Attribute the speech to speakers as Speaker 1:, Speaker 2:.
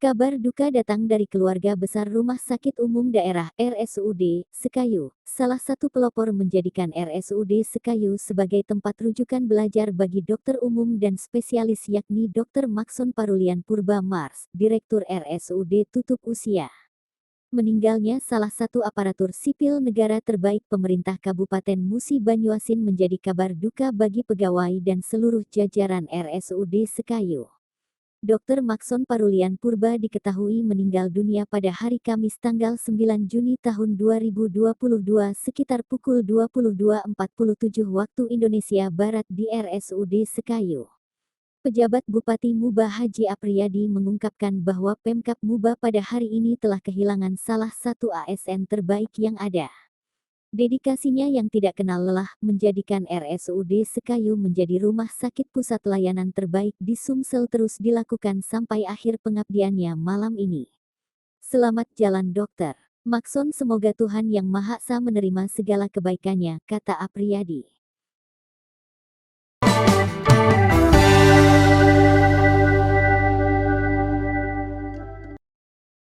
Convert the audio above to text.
Speaker 1: Kabar duka datang dari keluarga besar Rumah Sakit Umum Daerah (RSUD) Sekayu. Salah satu pelopor menjadikan RSUD Sekayu sebagai tempat rujukan belajar bagi dokter umum dan spesialis yakni Dr. Maxon Parulian Purba Mars, Direktur RSUD tutup usia. Meninggalnya salah satu aparatur sipil negara terbaik pemerintah Kabupaten Musi Banyuasin menjadi kabar duka bagi pegawai dan seluruh jajaran RSUD Sekayu. Dr. Maxon Parulian Purba diketahui meninggal dunia pada hari Kamis tanggal 9 Juni tahun 2022 sekitar pukul 22.47 waktu Indonesia Barat di RSUD Sekayu. Pejabat Bupati Muba Haji Apriyadi mengungkapkan bahwa Pemkab Muba pada hari ini telah kehilangan salah satu ASN terbaik yang ada. Dedikasinya yang tidak kenal lelah menjadikan RSUD Sekayu menjadi rumah sakit pusat layanan terbaik di Sumsel terus dilakukan sampai akhir pengabdiannya malam ini. Selamat jalan dokter Maxon, semoga Tuhan Yang Maha Esa menerima segala kebaikannya, kata Apriyadi.